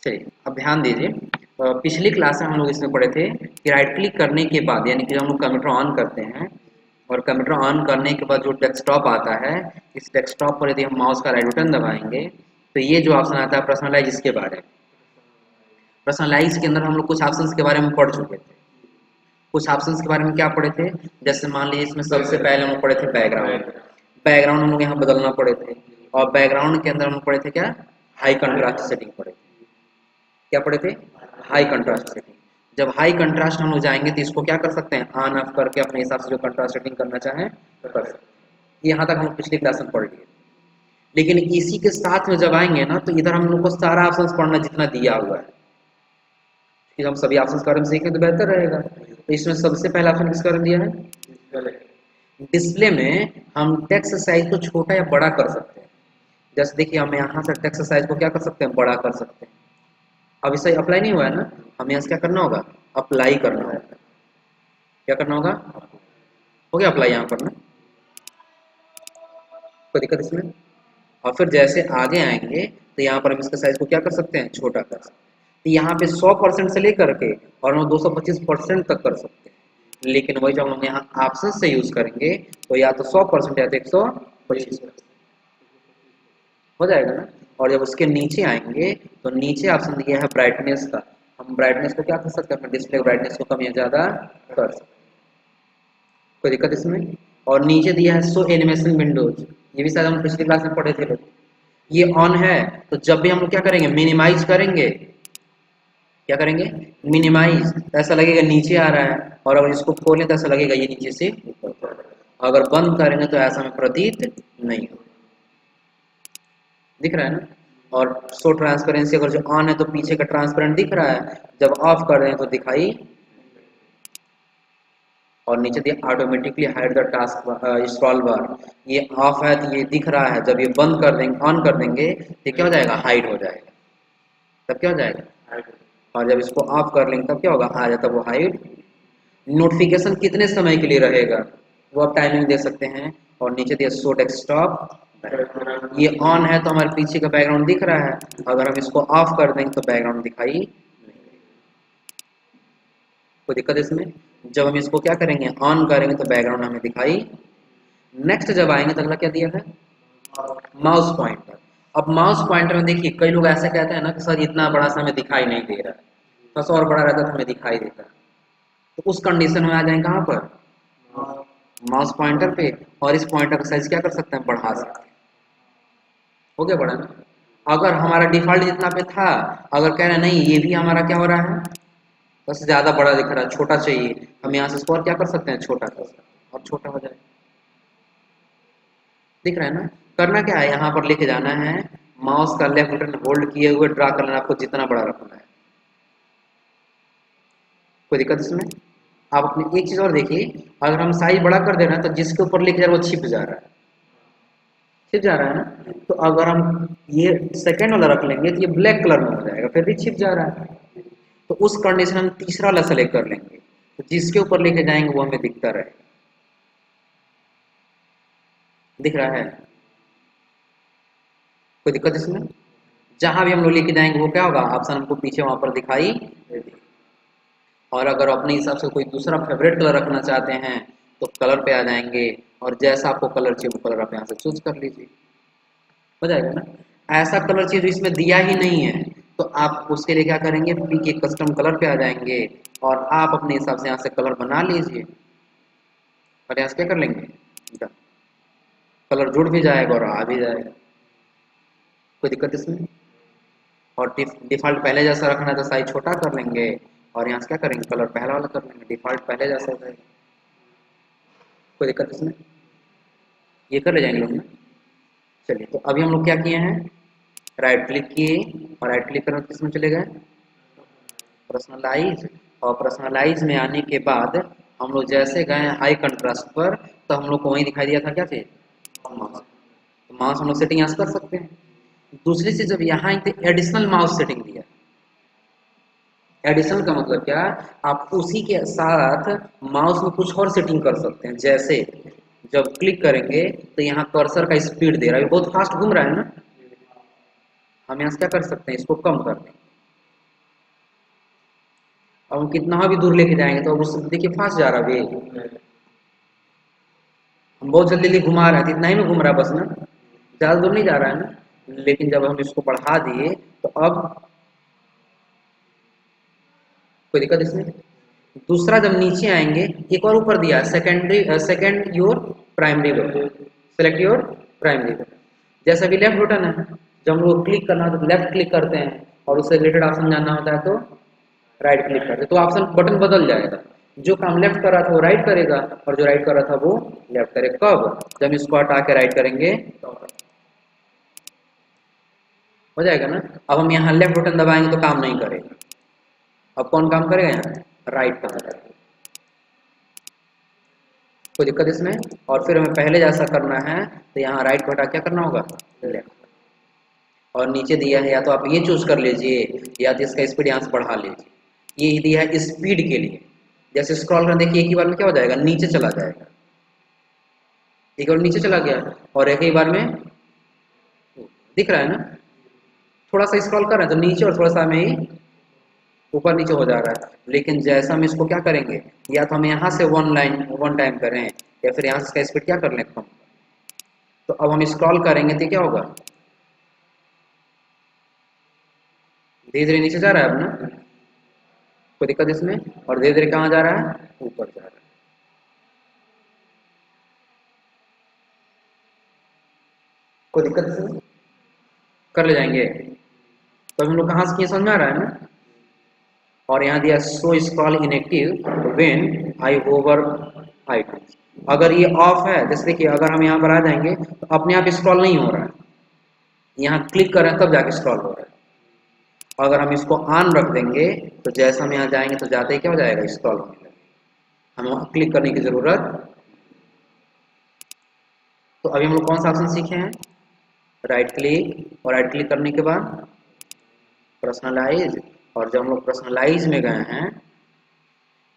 चलिए अब ध्यान दीजिए। पिछली क्लास में हम लोग इसमें पढ़े थे कि राइट क्लिक करने के बाद यानी कि जब हम लोग कंप्यूटर ऑन करते हैं और कंप्यूटर ऑन करने के बाद जो डेस्कटॉप आता है, इस डेस्कटॉप पर यदि हम माउस का राइट बटन दबाएंगे तो ये जो ऑप्शन आता है पर्सनलाइज, इसके बारे में। पर्सनलाइज के अंदर हम लोग कुछ ऑप्शंस के बारे में पढ़ चुके थे। कुछ ऑप्शंस के बारे में क्या पढ़े थे, जैसे मान लीजिए इसमें सबसे पहले हम लोग पढ़े थे बैकग्राउंड। बैकग्राउंड हम लोग यहाँ बदलना पड़े थे, और बैकग्राउंड के अंदर हम लोग पढ़े थे क्या, हाई कंट्रास्ट सेटिंग पढ़े थे। क्या पढ़े थे, हाई कंट्रास्ट सेटिंग। जब हाई कंट्रास्ट हम लोग जाएंगे तो इसको क्या कर सकते हैं, ऑन ऑफ करके अपने हिसाब से जो कंट्रास्ट सेटिंग करना चाहें तो कर सकते हैं। यहाँ तक हम लोग पिछली क्लास में पढ़ लिए। लेकिन इसी के साथ में जब आएंगे ना तो इधर हम लोग को सारा ऑप्शन पढ़ना जितना दिया हुआ है, कि हम सभी ऑप्शन के बारे में सीखें तो बेहतर रहेगा। तो इसमें सबसे पहला ऑप्शन किसका बारे में दिया है, डिस्प्ले में हम टेक्स्ट साइज को छोटा या बड़ा कर सकते हैं। जैसे देखिए हम यहाँ से टेक्स्ट साइज को क्या कर सकते हैं, बड़ा कर सकते हैं। अब इसे अप्लाई नहीं हुआ है ना, हमें यहाँ से क्या करना होगा, अप्लाई करना होगा। क्या करना होगा, हो गया अप्लाई यहाँ पर ना, कोई दिक्कत इसमें। और फिर जैसे आगे आएंगे तो यहाँ पर हम इसके साइज को क्या कर सकते हैं, छोटा कर सकते हैं। तो यहाँ पे 100% से लेकर के और हम 225% तक कर सकते हैं। लेकिन वही जब हम यहाँ ऑप्शन से यूज करेंगे तो या तो 100% या तो 125% हो जाएगा ना। और जब उसके नीचे आएंगे तो नीचे ऑप्शन दिया है ब्राइटनेस का। हम ब्राइटनेस को क्या कर सकते हैं, अपने डिस्प्ले ब्राइटनेस को कम या ज़्यादा कर सकते हैं। कोई दिक्कत इसमें। और नीचे दिया है शो एनिमेशन विंडोज, ये भी शायद हम पिछली क्लास में पढ़े थे लोग। ये ऑन है तो जब भी हम लोग क्या करेंगे, मिनिमाइज करेंगे। क्या करेंगे, मिनिमाइज, तो ऐसा लगेगा नीचे आ रहा है, और अगर इसको खोलें तो ऐसा लगेगा ये नीचे से ऊपर जा रहा है। अगर बंद करेंगे तो ऐसा हमें प्रतीत नहीं हो, दिख रहा है ना। और शो ट्रांसपेरेंसी अगर जो ऑन है तो पीछे का ट्रांसपेरेंट दिख रहा है, जब ऑफ कर रहे हैं तो दिखाई। और नीचे दिया automatically hide the task scroll बार, ये ऑफ है तो ये दिख रहा है, जब ये बंद कर देंगे, ऑन कर देंगे तो क्या हो जाएगा, हाइड हो जाएगा। तब क्या हो जाएगा, और जब इसको ऑफ कर लेंगे तब क्या होगा, आ जाता वो हाइड। नोटिफिकेशन कितने समय के लिए रहेगा वो आप टाइमिंग दे सकते हैं। और नीचे दिया शो डेस्कटॉप, ये ऑन है तो हमारे पीछे का बैकग्राउंड दिख रहा है, अगर हम इसको ऑफ कर देंगे तो बैकग्राउंड दिखाई नहीं देगा। कोई दिक्कत इसमें। जब हम इसको क्या करेंगे, ऑन करेंगे तो बैकग्राउंड हमें दिखाई। नेक्स्ट जब आएंगे तो अगला क्या दिया है, माउस पॉइंटर। अब माउस पॉइंटर में देखिए कई लोग ऐसे कहते हैं ना कि सर इतना बड़ा सा हमें दिखाई नहीं दे रहा है, बस और बड़ा रहता तो हमें दिखाई देता। तो उस कंडीशन में आ जाएंगे कहाँ पर, माउस पॉइंटर पे, और इस पॉइंटर का साइज क्या कर सकते हैं, बढ़ा सकते हैं। हो गया बड़ा ना। अगर हमारा डिफॉल्ट जितना पे था, अगर कह रहे हैं नहीं ये भी हमारा क्या हो रहा है, बस ज़्यादा बड़ा दिख रहा है, छोटा चाहिए, हम यहाँ से इसको और क्या कर सकते हैं, छोटा कर सकते हैं, और छोटा हो जाए। दिख रहा है ना। करना क्या है, यहाँ पर लेके जाना है, माउस का लेफ्ट बटन होल्ड किए हुए ड्रा करना है, आपको जितना बड़ा रखना है। कोई दिक्कत इसमें। आप अपनी एक चीज़ और देखिए, अगर हम साइज बड़ा कर दे रहे हैं तो जिसके ऊपर लेके जा रहे हैं वो छिप जा रहा है, छिप जा रहा है ना। तो अगर हम ये सेकेंड वाला रख लेंगे तो ये ब्लैक कलर में हो जाएगा, फिर भी छिप जा रहा है। तो उस कंडीशन हम तीसरा वाला सेलेक्ट कर लेंगे, तो जिसके ऊपर लेके जाएंगे वो हमें दिखता रहे। दिख रहा है, कोई दिक्कत इसमें। जहां भी हम लोग लेके जाएंगे वो क्या होगा, ऑप्शन हमको पीछे वहां पर दिखाई देगा। और अगर अपने हिसाब से कोई दूसरा फेवरेट कलर रखना चाहते हैं तो कलर पे आ जाएंगे, और जैसा आपको कलर चाहिए वो कलर आप यहाँ से चूज कर लीजिए, हो जाएगा ना। ऐसा कलर चाहिए जो इसमें दिया ही नहीं है, तो आप उसके लिए क्या करेंगे, पी के कस्टम कलर पे आ जाएंगे, और आप अपने हिसाब से यहाँ से कलर बना लीजिए, और यहाँ से क्या कर लेंगे, कलर जुड़ भी जाएगा और आ भी जाएगा। कोई दिक्कत इसमें। और डिफ़ॉल्ट पहले जैसा रखना है तो साइज छोटा कर लेंगे, और यहाँ से क्या करेंगे, कलर पहला वाला कर लेंगे, डिफ़ॉल्ट पहले जैसा हो जाएगा। कोई दिक्कत इसमें, ये कर ले जाएंगे लोग ना। चलिए तो अभी हम लोग क्या किए हैं, राइट क्लिक किए, और राइट क्लिक करने किस में चले गए, पर्सनलाइज। और पर्सनलाइज में आने के बाद हम लोग जैसे गए हाई कंट्रास्ट पर, तो हम लोग को वहीं दिखाई दिया था क्या चीज़, माउस। तो माउस हम लोग सेटिंग यहाँ से कर सकते हैं। दूसरी चीज़ जब यहाँ एक एडिशनल माउस सेटिंग दिया, एडिशनल का मतलब क्या, आप उसी के साथ माउस में कुछ और सेटिंग कर सकते हैं। जैसे जब क्लिक करेंगे तो यहाँ कर्सर का स्पीड दे रहा है, बहुत फास्ट घूम रहा है ना, हम यहाँ से क्या कर सकते हैं, इसको कम कर दें। अब हम कितना भी दूर लेके जाएंगे तो अब उससे देखिए फास्ट जा रहा है वेग। हम बहुत जल्दी घुमा रहे हैं तो इतना ही में घूम रहा है बस ना, ज़्यादा दूर नहीं जा रहा है ना। लेकिन जब हम इसको बढ़ा दिए तो अब कोई दिक्कत इसमें। दूसरा जब नीचे आएंगे, एक और ऊपर दिया secondary, second your primary web, select your primary web. जैसा कि लेफ्ट बटन है, जब हम लोग क्लिक करना है तो लेफ्ट क्लिक करते हैं, और उससे रिलेटेड ऑप्शन जानना होता है तो राइट क्लिक करते हैं, तो ऑप्शन बटन बदल जाएगा। जो काम लेफ्ट कर रहा था वो राइट करेगा, और जो राइट कर रहा था वो लेफ्ट करेगा। कब? जब इसको हटा के राइट करेंगे तो हो जाएगा ना। अब हम यहाँ लेफ्ट बटन दबाएंगे तो काम नहीं करेगा। अब कौन काम करेगा? यहाँ राइट काम करेगा। कोई दिक्कत इसमें? और फिर हमें पहले जैसा करना है तो यहाँ राइट को हटा क्या करना होगा? लेफ्ट। और नीचे दिया है, या तो आप ये चूज कर लीजिए, या तो इसका स्पीड यहाँ से बढ़ा लीजिए। ये दिया है स्पीड के लिए। जैसे स्क्रॉल करना, देखिए एक ही बार में क्या हो जाएगा, नीचे चला जाएगा। एक बार नीचे चला गया, और एक ही बार में दिख रहा है ना। थोड़ा सा स्क्रॉल कर रहे हैं तो नीचे, और थोड़ा सा में ही ऊपर नीचे हो जा रहा है। लेकिन जैसा हम इसको क्या करेंगे, या तो हम यहाँ से वन लाइन वन टाइम करें, या फिर यहाँ से इसका स्पीड क्या कर लें कम। तो अब हम स्क्रॉल करेंगे तो क्या होगा, धीरे धीरे नीचे जा रहा है अब ना। कोई दिक्कत इसमें? और धीरे धीरे कहाँ जा रहा है? ऊपर जा रहा है। कोई दिक्कत इसमें? कर ले जाएंगे। तो हम लोग कहाँ से किए, समझ में आ रहा है ना। और यहाँ दिया show scroll inactive when I over items. अगर ये ऑफ है, जैसे देखिए अगर हम यहाँ पर आ जाएंगे तो अपने आप स्क्रॉल नहीं हो रहा है, यहाँ क्लिक कर रहे हैं तब जाके स्क्रॉल हो रहा है। अगर हम इसको ऑन रख देंगे तो जैसे हम यहाँ जाएंगे तो जाते ही क्या हो जाएगा, स्क्रॉल होने लगेगा। हमें वहाँ क्लिक करने की जरूरत। तो अभी हम लोग कौन सा ऑप्शन सीखे हैं? राइट क्लिक, और राइट क्लिक करने के बाद पर्सनलाइज। और जब हम लोग पर्सनलाइज में गए हैं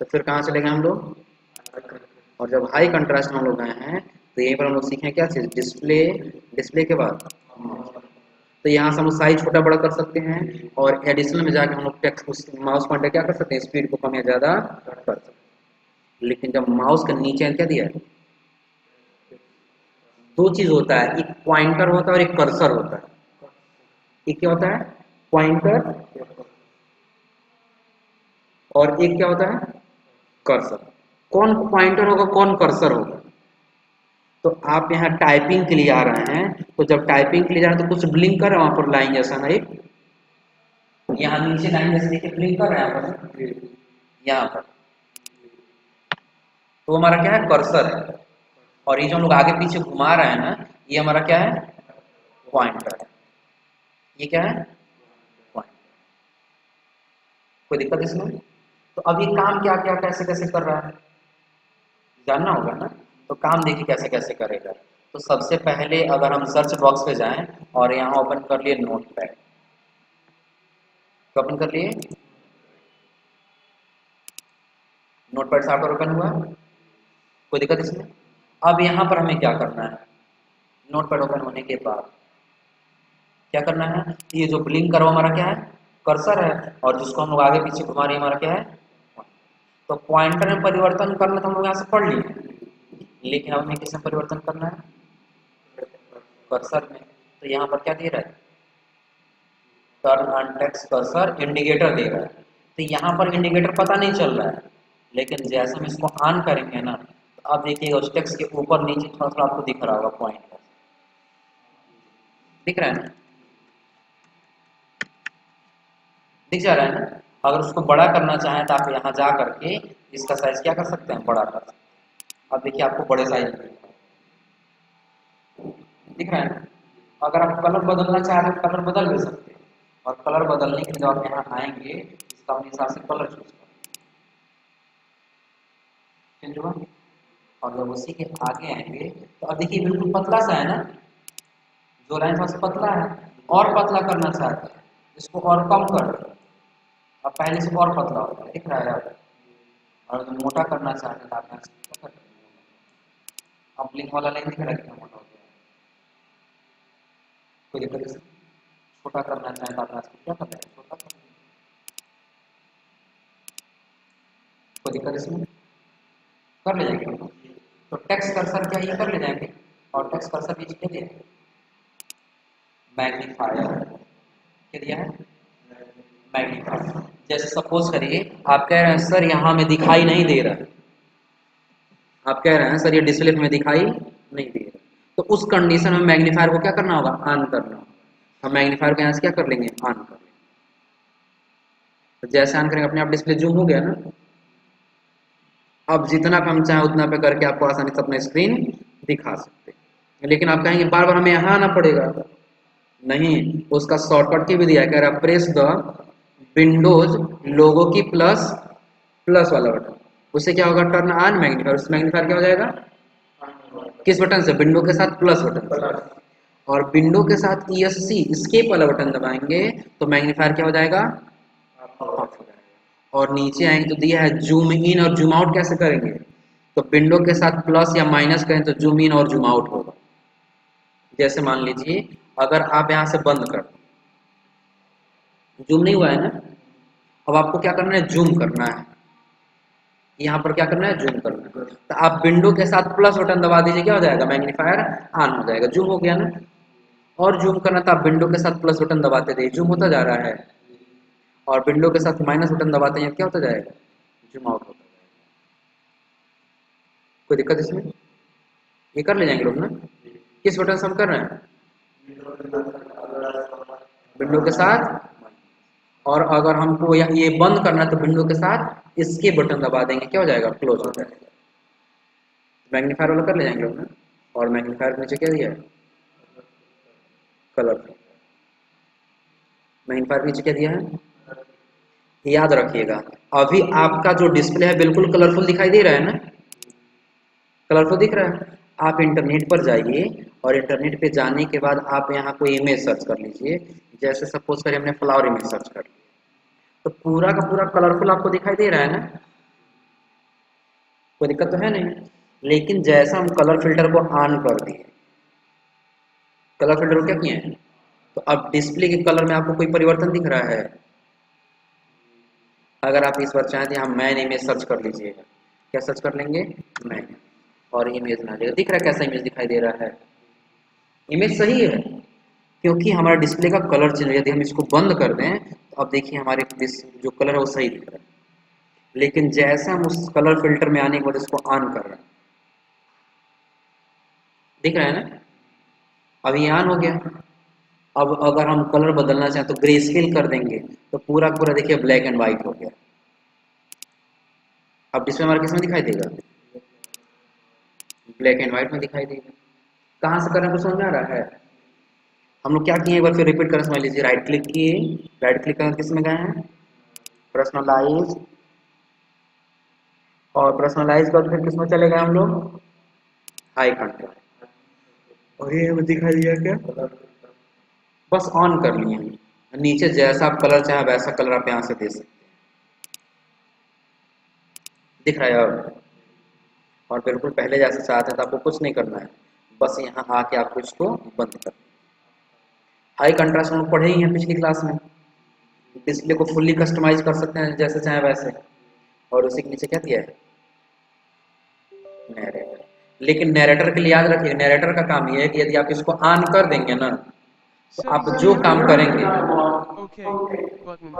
तो फिर कहाँ चले गए हम लोग? और जब हाई कंट्रास्ट में हम लोग गए हैं तो यहीं पर हम लोग सीखे क्या चीज़, डिस्प्ले। डिस्प्ले के बाद तो यहाँ से हम लोग साइज छोटा बड़ा कर सकते हैं, और एडिशनल में जाकर हम लोग टेक्स्ट उस माउस पॉइंटर क्या कर सकते हैं, स्पीड को कम या ज़्यादा कर सकते हैं। लेकिन जब माउस के नीचे क्या दिया है, दो चीज़ होता है, एक पॉइंटर होता है और एक कर्सर होता है। एक क्या होता है? पॉइंटर। और एक क्या होता है? कर्सर। कौन पॉइंटर होगा, कौन कर्सर होगा? तो आप यहाँ टाइपिंग के लिए आ रहे हैं, तो जब टाइपिंग के लिए जा रहे हैं तो कुछ ब्लिंक कर रहा है वहां पर लाइन जैसा ना, एक यहाँ नीचे लाइन जैसे देखिए ब्लिंक कर रहा है यहाँ पर, यहाँ पर। तो हमारा क्या है, कर्सर है। और ये जो हम लोग आगे पीछे घुमा रहे हैं ना, ये हमारा क्या है, पॉइंटर है। ये क्या है, पॉइंटर। कोई दिक्कत इसमें? तो अब ये काम क्या क्या कैसे कैसे कर रहा है, जानना होगा ना। तो काम देखिए कैसे कैसे करेगा। तो सबसे पहले अगर हम सर्च बॉक्स पे जाएं और यहाँ ओपन कर लिए नोट पैड, तो ओपन कर लिए नोट पैड सॉफ्टवेयर ओपन हुआ। कोई दिक्कत इसमें? अब यहाँ पर हमें क्या करना है, नोट पैड ओपन होने के बाद क्या करना है, ये जो ब्लिंक करो हमारा क्या है, कर्सर है। और जिसको हम लोग आगे पीछे घुमा रहे हैं हमारा क्या है, तो पॉइंटर में परिवर्तन करना तो हम लोग यहाँ से पढ़ लिए, लेकिन हमें किसमें परिवर्तन करना है, कर्सर में। तो यहाँ पर क्या दे रहा है, turn on text cursor indicator दे रहा है। तो यहाँ पर इंडिकेटर पता नहीं चल रहा है, लेकिन जैसे हम इसको ऑन करेंगे ना, तो अब देखिएगा उस टेक्स्ट के ऊपर नीचे थोड़ा थोड़ा आपको दिख रहा होगा पॉइंट, दिख रहा है ना, दिख जा रहा है ना। अगर उसको बड़ा करना चाहें तो आप यहाँ जा करके इसका साइज क्या कर सकते हैं, बड़ा कर सकते हैं। अब देखिए आपको बड़े साइज दिख रहा है ना। अगर आप कलर बदलना चाहते हैं तो कलर बदल भी सकते हैं। और कलर बदलने के लिए जब आप यहाँ आएंगे इसका अपने हिसाब से कलर चूज करें। और जब उसी के आगे आएंगे तो अब देखिए बिल्कुल पतला सा है ना, जो लाइन थोड़ा सा पतला है, और पतला करना चाहते हैं इसको और कम कर दो। अब पहले से और पतला होता है, दिख रहा है आपको। और जो मोटा करना चाहते हैं तो आप यहाँ से क्या करते हैं? अब लिंक वाला लाइन दिख रहा है कितना मोटा हो गया है। कोई दिक्कत नहीं। छोटा करना चाहें तो आप यहाँ से क्या करना है, छोटा करना है। कोई दिक्कत इसमें? कर ले जाएंगे हम लोग। तो टेक्स्ट कर्सर क्या ये कर ले जाएंगे, और टेक्स्ट कर्सर बीच क्या दिया है? मैग्नीफायर। क्या दिया है? मैग्नीफायर। जैसे सपोज करिए आप कह रहे हैं सर यहाँ में दिखाई नहीं दे रहा है, आप कह रहे हैं सर ये डिस्प्ले में दिखाई नहीं दे रहा, तो उस कंडीशन में मैग्नीफायर को क्या करना होगा? ऑन करना होगा। हम मैग्नीफायर को यहाँ से क्या कर लेंगे? ऑन कर लेंगे। तो जैसे ऑन करेंगे अपने आप डिस्प्ले जूम हो गया ना। अब जितना कम चाहे उतना पे करके आपको आसानी से अपना स्क्रीन दिखा सकते हैं। लेकिन आप कहेंगे बार बार हमें यहाँ आना पड़ेगा, नहीं, उसका शॉर्टकट की भी दिया है, कह रहा प्रेस द विंडोज लोगो की प्लस प्लस वाला बटन। उससे क्या होगा? Turn on magnifier. उस मैग्नीफायर क्या हो जाएगा? किस बटन से? विंडो के साथ प्लस बटन से। और विंडो के साथ ESC एस्केप वाला बटन दबाएंगे तो मैग्नीफायर क्या हो जाएगा? ऑफ हो जाएगा। और नीचे आएंगे तो दिया है जूम इन और जूम आउट कैसे करेंगे? तो विंडो के साथ प्लस या माइनस करें तो जूम इन और जूम आउट होगा। जैसे मान लीजिए अगर आप यहाँ से बंद कर, जूम नहीं हुआ है ना, अब आपको क्या करना है? जूम करना है। यहाँ पर क्या करना है? जूम करना है। तो आप विंडो के साथ प्लस बटन दबा दीजिए, क्या हो जाएगा? मैग्नीफायर ऑन हो जाएगा, जूम हो गया ना। और जूम करना था, आप विंडो के साथ प्लस बटन दबाते रहिए, जूम होता जा रहा है। और विंडो के साथ माइनस बटन दबाते हैं क्या होता जाएगा? जूम आउट होता जाएगा। कोई दिक्कत इसमें? ये कर ले जाएंगे लोग ना। किस बटन से हम कर रहे हैं? विंडो के साथ। और अगर हमको ये बंद करना है तो विंडो के साथ इसके बटन दबा देंगे, क्या हो जाएगा? क्लोज हो जाएगा। मैग्नीफायर वाला कर ले जाएंगे लोग ना। और मैग्नीफायर के नीचे क्या दिया है? कलर। मैग्नीफायर के नीचे क्या दिया है? याद रखिएगा, अभी आपका जो डिस्प्ले है बिल्कुल कलरफुल दिखाई दे रहा है ना? कलरफुल दिख रहा है। आप इंटरनेट पर जाइए और इंटरनेट पे जाने के बाद आप यहाँ कोई इमेज सर्च कर लीजिए। जैसे सपोज करिए हमने फ्लावर इमेज सर्च कर लिया, तो पूरा का पूरा कलरफुल आपको दिखाई दे रहा है ना? कोई दिक्कत तो है नहीं। लेकिन जैसा हम कलर फिल्टर को ऑन कर दिए, कलर फिल्टर को क्या किए हैं, तो अब डिस्प्ले के कलर में आपको कोई परिवर्तन दिख रहा है? अगर आप इस बार चाहें तो हम मैन इमेज सर्च कर लीजिएगा। क्या सर्च कर लेंगे? मैन। और इमेज ना देगा, दिख रहा है कैसा इमेज दिखाई दे रहा है? इमेज सही है, क्योंकि हमारा डिस्प्ले का कलर चेंज, यदि हम इसको बंद कर दें तो अब देखिए हमारे जो कलर है वो सही दिख रहा है। लेकिन जैसे हम उस कलर फिल्टर में आने के बाद इसको ऑन कर रहे हैं, दिख रहा है ना? अब ये ऑन हो गया। अब अगर हम कलर बदलना चाहें तो ग्रे स्केल कर देंगे तो पूरा पूरा देखिए ब्लैक एंड व्हाइट हो गया। अब डिस्प्ले हमारा किस में दिखाई देगा? ब्लैक एंड व्हाइट में दिखाई देगा। कहाँ से करें तो समझ में आ रहा है? हम लोग क्या किए, एक बार फिर रिपीट करें, समझ लीजिए। राइट क्लिक किए, राइट क्लिक करके किस में गए हैं? पर्सनलाइज। और पर्सनलाइज कर फिर किस में चले गए हम लोग? High contrast. और ये हमें दिखाई दिया क्या? बस ऑन कर लिए। नीचे जैसा आप कलर चाहे वैसा कलर आप यहाँ से दे सकते हैं। दिख रहा है अब? और बिल्कुल पहले जैसे चाहते हैं तो आपको कुछ नहीं करना है, बस यहाँ आके आपको इसको बंद कर। हाई कंट्रास्ट हम लोग पढ़े ही हैं पिछली क्लास में। डिस्प्ले को फुल्ली कस्टमाइज कर सकते हैं जैसे चाहे वैसे। और उसी के नीचे क्या दिया है? नैरेटर। लेकिन नैरेटर के लिए याद रखिए, नैरेटर का काम ये है कि यदि आप इसको ऑन कर देंगे ना तो आप जो काम करेंगे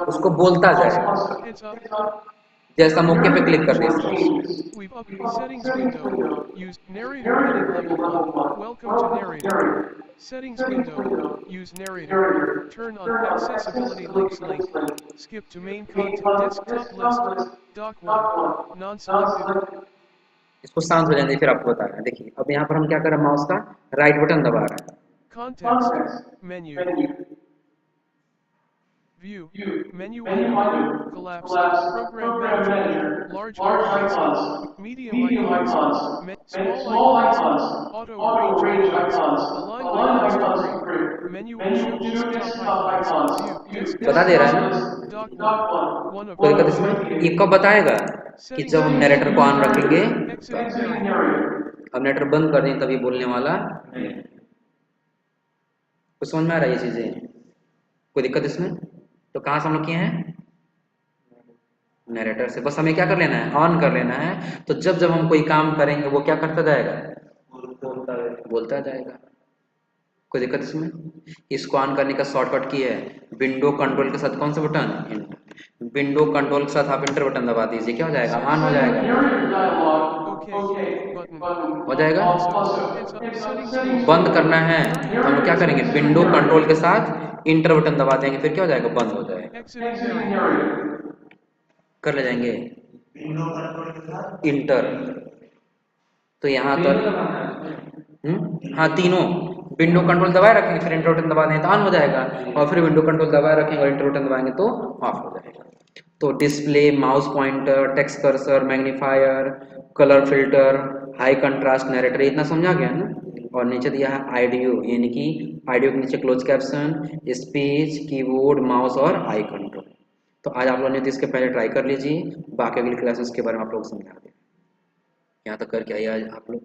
उसको बोलता जाए। जैसा हम ओके पे क्लिक कर दिए, Settings window. Use narrator heading level 1. Welcome to narrator. Settings window. Use narrator. Turn on accessibility links link. Skip to main content desktop list. Dock 1. Non-selected. इसको शांत हो जाने फिर आपको बता रहे हैं। देखिए अब यहाँ पर हम क्या कर रहे हैं, माउस का राइट बटन दबा रहे हैं। Context. Menu. View. Menu item. Collapsed. Program Manager. Large icons. Medium icons. Small icons. Auto arrange icons. Align icons to grid. Menu show desktop icons. View. बता Desktop दे रहा है list. ना? Dock 1. 1 of कोई दिक्कत 1. इसमें? ये कब बताएगा? कि जब Settings हम window. नैरेटर को ऑन रखेंगे। Exiting narrator. अब नैरेटर बंद कर दें तभी बोलने वाला। कुछ समझ में आ रहा है ये चीजें? कोई दिक्कत इसमें? तो कहाँ से हम लोग किए हैं? नरेटर से बस हमें क्या कर लेना है, ऑन कर लेना है। तो जब जब हम कोई काम करेंगे वो क्या करता जाएगा, बोलता जाएगा। कोई दिक्कत इसमें? इसको ऑन करने का शॉर्टकट की है, विंडो कंट्रोल के साथ कौन सा बटन, इंटर। विंडो कंट्रोल के साथ आप इंटर बटन दबा दीजिए, क्या हो जाएगा, ऑन हो जाएगा। OK button. हो जाएगा। Also, heads up settings window. बंद करना है Narrator तो हम क्या use करेंगे, विंडो narrator. कंट्रोल के साथ इंटर बटन दबा देंगे, फिर क्या हो जाएगा, बंद हो जाएगा। Exiting narrator. कर ले जाएंगे इंटर। तो यहाँ तक हाँ तीनों, विंडो कंट्रोल दबाए रखेंगे फिर इंटर बटन दबा देंगे तो ऑन हो जाएगा, और फिर विंडो कंट्रोल दबाए रखेंगे और इंटर बटन दबाएंगे तो ऑफ हो जाएगा। तो display, mouse pointer, text cursor, magnifier, colour filter, high contrast, narrator, इतना समझा गया ना। और नीचे दिया है आईडियो, यानी कि आईडियो के नीचे close caption, speech, keyboard, mouse और आई कंट्रोल। तो आज आप लोगों ने तो इसके पहले ट्राई कर लीजिए, बाकी अगली क्लासेस के बारे में आप लोग समझा दें। यहाँ तक करके आइए आज आप लोग।